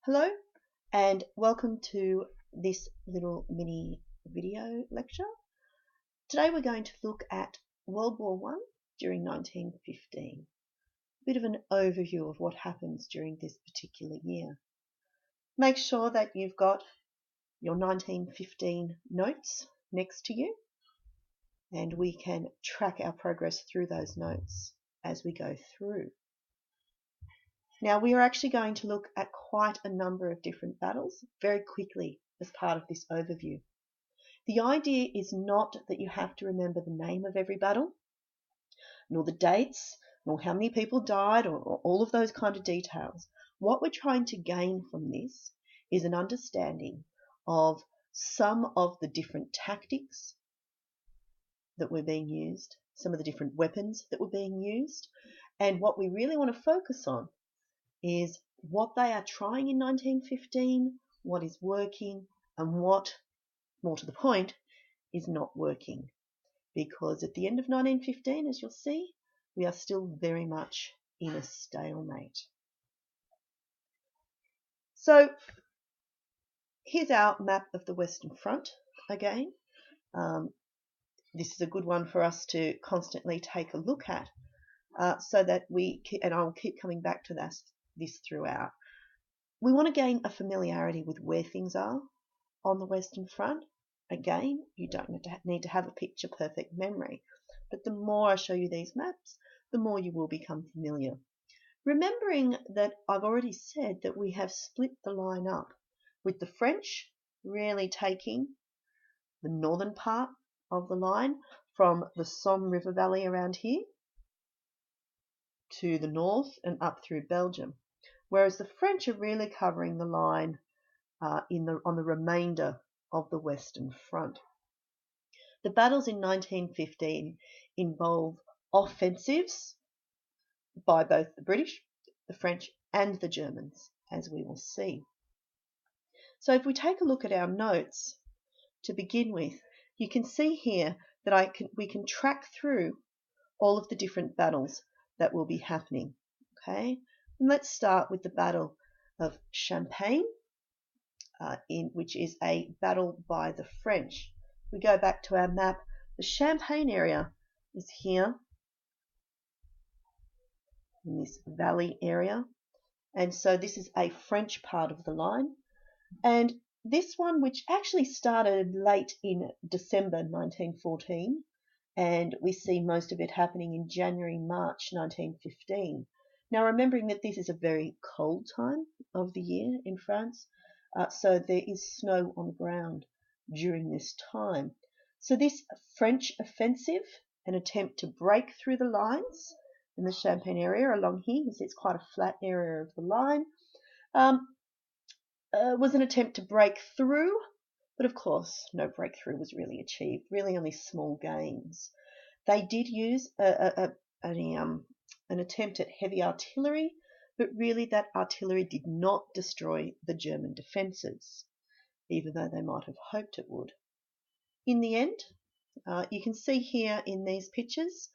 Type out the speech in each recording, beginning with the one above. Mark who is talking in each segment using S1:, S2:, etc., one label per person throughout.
S1: Hello and welcome to this little mini video lecture. Today we're going to look at World War I during 1915. A bit of an overview of what happens during this particular year. Make sure that you've got your 1915 notes next to you and we can track our progress through those notes as we go through. Now we are actually going to look at quite a number of different battles very quickly as part of this overview. The idea is not that you have to remember the name of every battle, nor the dates, nor how many people died, or all of those kind of details. What we're trying to gain from this is an understanding of some of the different tactics that were being used, some of the different weapons that were being used, and what we really want to focus on is what they are trying in 1915, what is working, and what, more to the point, is not working. Because at the end of 1915, as you'll see, we are still very much in a stalemate. So here's our map of the Western Front again. This is a good one for us to constantly take a look at so that and I'll keep coming back to this throughout. We want to gain a familiarity with where things are on the Western Front. Again, you don't need to have a picture perfect memory, but the more I show you these maps, the more you will become familiar. Remembering that I've already said that we have split the line up, with the French really taking the northern part of the line from the Somme River Valley around here to the north and up through Belgium, whereas the French are really covering the line on the remainder of the Western Front. The battles in 1915 involve offensives by both the British, the French and the Germans, as we will see. So if we take a look at our notes to begin with, you can see here that we can track through all of the different battles that will be happening. Okay, and let's start with the Battle of Champagne, which is a battle by the French. We go back to our map. The Champagne area is here in this valley area, and so this is a French part of the line. And this one, which actually started late in December 1914, and we see most of it happening in January, March 1915. Now, remembering that this is a very cold time of the year in France, so there is snow on the ground during this time. So this French offensive, an attempt to break through the lines in the Champagne area along here, because it's quite a flat area of the line, was an attempt to break through, but of course no breakthrough was really achieved, really only small gains. They did use an attempt at heavy artillery, but really that artillery did not destroy the German defences, even though they might have hoped it would. In the end, you can see here in these pictures,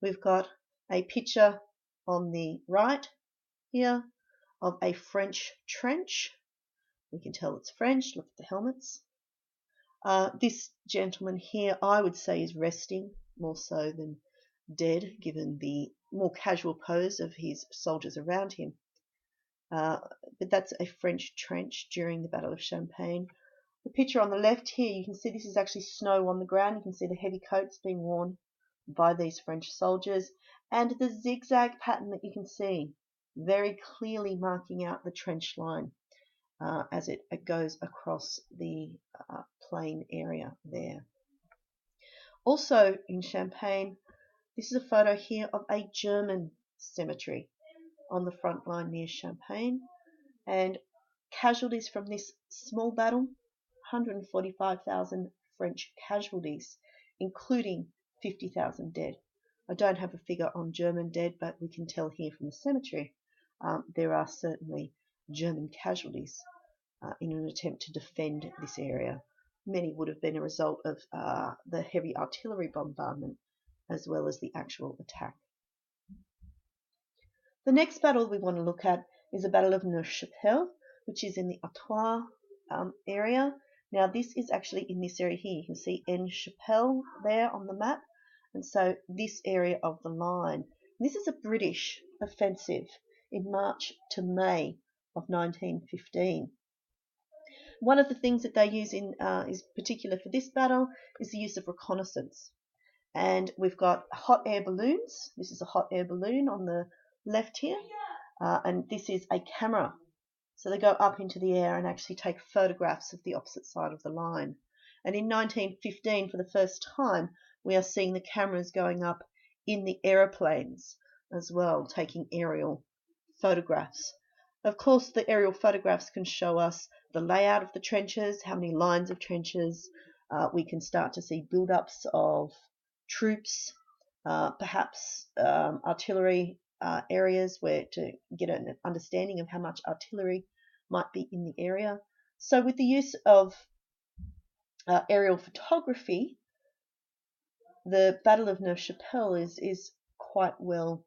S1: we've got a picture on the right here of a French trench. We can tell it's French, look at the helmets. This gentleman here, I would say, is resting more so than dead, given the more casual pose of his soldiers around him. But that's a French trench during the Battle of Champagne. The picture on the left here, you can see this is actually snow on the ground. You can see the heavy coats being worn by these French soldiers, and the zigzag pattern that you can see, very clearly marking out the trench line as it goes across the plain area there. Also in Champagne, this is a photo here of a German cemetery on the front line near Champagne, and casualties from this small battle, 145,000 French casualties, including 50,000 dead. I don't have a figure on German dead, but we can tell here from the cemetery there are certainly German casualties in an attempt to defend this area. Many would have been a result of the heavy artillery bombardment as well as the actual attack. The next battle we want to look at is the Battle of Neuve Chapelle, which is in the Artois area. Now this is actually in this area here. You can see Aix Chapelle there on the map. And so this area of the line. This is a British offensive in March to May of 1915. One of the things that they use is particular for this battle is the use of reconnaissance. And we've got hot air balloons. This is a hot air balloon on the left here. And this is a camera. So they go up into the air and actually take photographs of the opposite side of the line. And in 1915, for the first time, we are seeing the cameras going up in the aeroplanes as well, taking aerial photographs. Of course, the aerial photographs can show us the layout of the trenches, how many lines of trenches. We can start to see build-ups of troops, perhaps artillery areas where to get an understanding of how much artillery might be in the area. So with the use of aerial photography, the Battle of Neuve Chapelle is quite well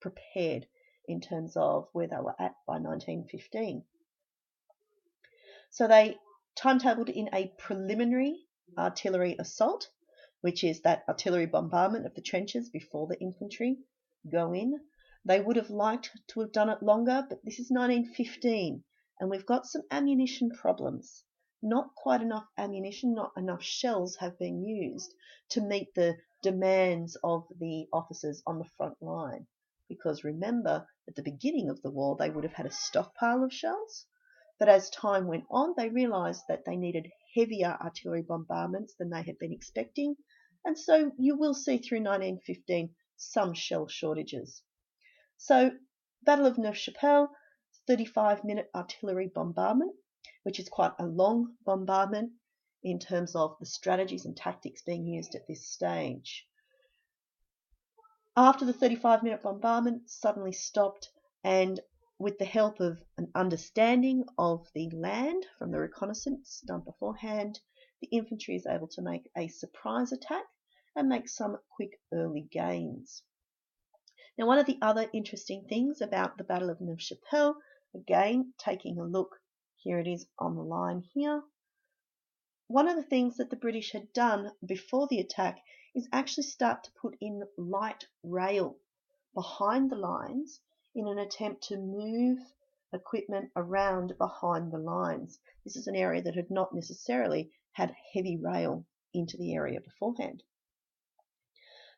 S1: prepared in terms of where they were at by 1915. So they timetabled in a preliminary artillery assault, which is that artillery bombardment of the trenches before the infantry go in. They would have liked to have done it longer, but this is 1915, and we've got some ammunition problems. Not quite enough ammunition, not enough shells have been used to meet the demands of the officers on the front line. Because remember, at the beginning of the war, they would have had a stockpile of shells. But as time went on, they realised that they needed heavier artillery bombardments than they had been expecting. And so you will see through 1915 some shell shortages. So, Battle of Neuve Chapelle, 35-minute artillery bombardment, which is quite a long bombardment in terms of the strategies and tactics being used at this stage. After the 35-minute bombardment suddenly stopped, and with the help of an understanding of the land from the reconnaissance done beforehand, the infantry is able to make a surprise attack and make some quick early gains. Now, one of the other interesting things about the Battle of Neuve Chapelle, again, taking a look, here it is on the line here. One of the things that the British had done before the attack is actually start to put in light rail behind the lines in an attempt to move equipment around behind the lines. This is an area that had not necessarily had heavy rail into the area beforehand.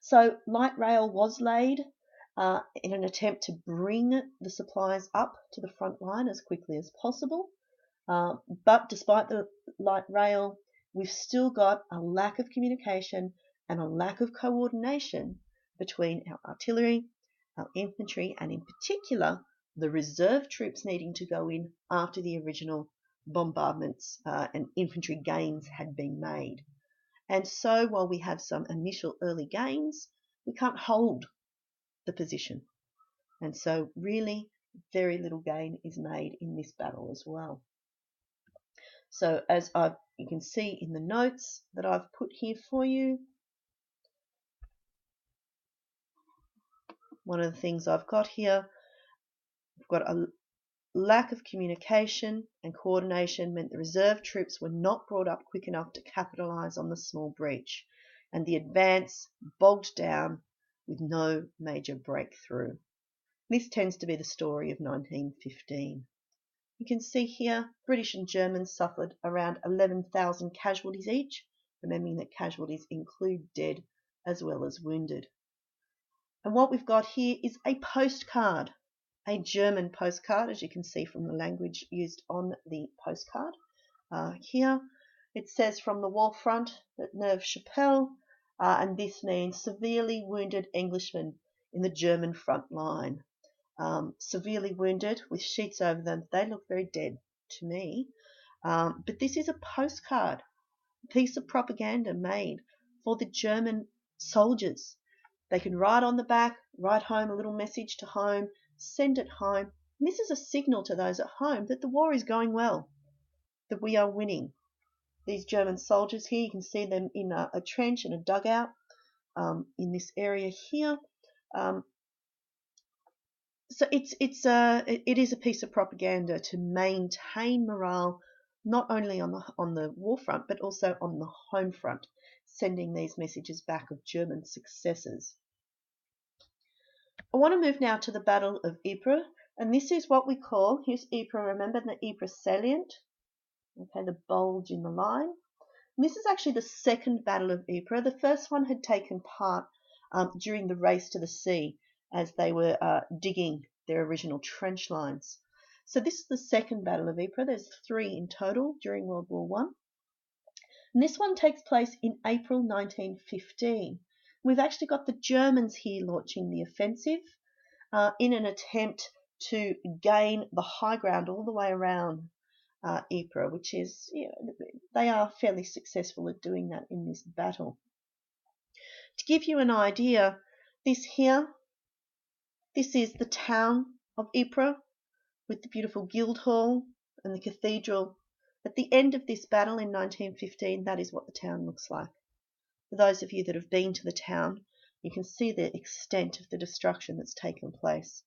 S1: So light rail was laid in an attempt to bring the supplies up to the front line as quickly as possible. But despite the light rail, we've still got a lack of communication and a lack of coordination between our artillery, our infantry, and in particular, the reserve troops needing to go in after the original bombardments and infantry gains had been made. And so while we have some initial early gains, we can't hold the position. And so really very little gain is made in this battle as well. So as you can see in the notes that I've put here for you, one of the things I've got here, we've got a lack of communication and coordination meant the reserve troops were not brought up quick enough to capitalise on the small breach, and the advance bogged down with no major breakthrough. This tends to be the story of 1915. You can see here, British and Germans suffered around 11,000 casualties each, remembering that casualties include dead as well as wounded. And what we've got here is a postcard, a German postcard, as you can see from the language used on the postcard. Here it says from the war front at Neuve Chapelle, and this means severely wounded Englishmen in the German front line. Severely wounded with sheets over them. They look very dead to me. But this is a postcard, a piece of propaganda made for the German soldiers. They can write on the back, write home a little message to home, send it home. And this is a signal to those at home that the war is going well, that we are winning. These German soldiers here, you can see them in a trench and a dugout in this area here. So it is a piece of propaganda to maintain morale, not only on the war front but also on the home front, sending these messages back of German successes. I want to move now to the Battle of Ypres, and this is what we call, here's Ypres, remember the Ypres salient, okay, the bulge in the line. And this is actually the second Battle of Ypres. The first one had taken part during the race to the sea as they were digging their original trench lines. So this is the second Battle of Ypres. There's 3 in total during World War One. And this one takes place in April 1915. We've actually got the Germans here launching the offensive in an attempt to gain the high ground all the way around Ypres, which is, they are fairly successful at doing that in this battle. To give you an idea, this is the town of Ypres with the beautiful Guildhall and the cathedral. At the end of this battle in 1915, that is what the town looks like. For those of you that have been to the town, you can see the extent of the destruction that's taken place.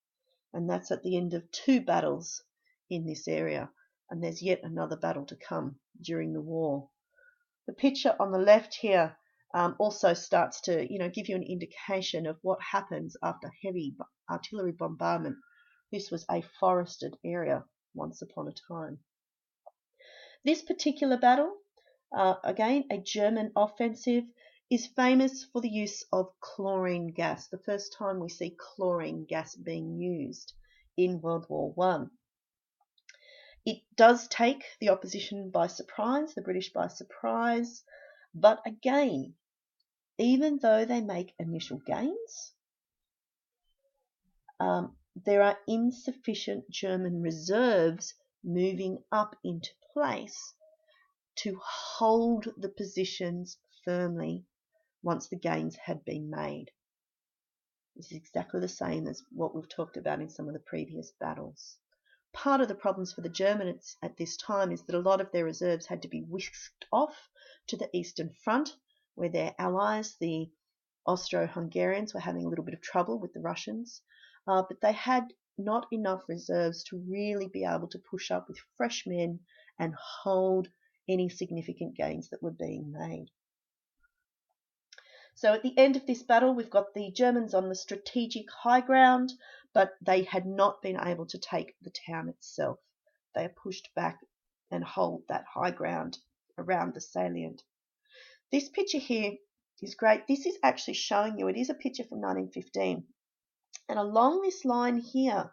S1: And that's at the end of 2 battles in this area. And there's yet another battle to come during the war. The picture on the left here also starts to, give you an indication of what happens after heavy artillery bombardment. This was a forested area once upon a time. This particular battle, again, a German offensive, is famous for the use of chlorine gas. The first time we see chlorine gas being used in World War One. It does take the opposition by surprise, the British by surprise, but again, even though they make initial gains, there are insufficient German reserves moving up into place to hold the positions firmly once the gains had been made. This is exactly the same as what we've talked about in some of the previous battles. Part of the problems for the Germans at this time is that a lot of their reserves had to be whisked off to the Eastern Front, where their allies, the Austro-Hungarians, were having a little bit of trouble with the Russians, but they had not enough reserves to really be able to push up with fresh men and hold any significant gains that were being made. So at the end of this battle, we've got the Germans on the strategic high ground, but they had not been able to take the town itself. They are pushed back and hold that high ground around the salient. This picture here is great. This is actually showing you, it is a picture from 1915. And along this line here,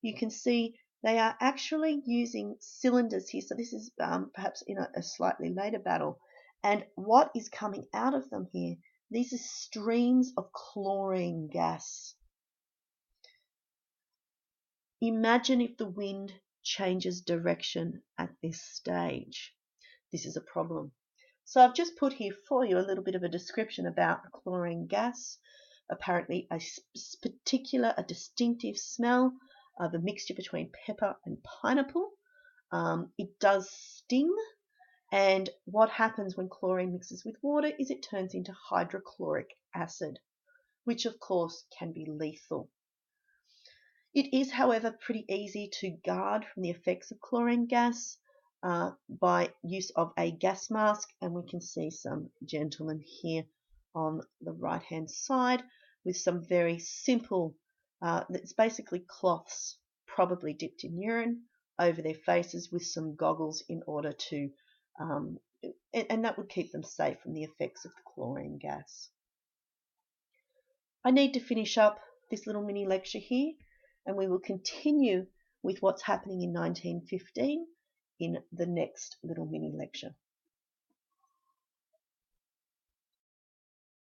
S1: you can see they are actually using cylinders here. So this is perhaps in a slightly later battle. And what is coming out of them here? These are streams of chlorine gas. Imagine if the wind changes direction at this stage. This is a problem. So I've just put here for you a little bit of a description about chlorine gas. Apparently a distinctive smell of a mixture between pepper and pineapple. It does sting, and what happens when chlorine mixes with water is it turns into hydrochloric acid, which of course can be lethal. It is, however, pretty easy to guard from the effects of chlorine gas by use of a gas mask, and we can see some gentlemen here on the right hand side with some very simple, it's basically cloths probably dipped in urine over their faces with some goggles in order to, and that would keep them safe from the effects of the chlorine gas. I need to finish up this little mini lecture here, and we will continue with what's happening in 1915 in the next little mini lecture.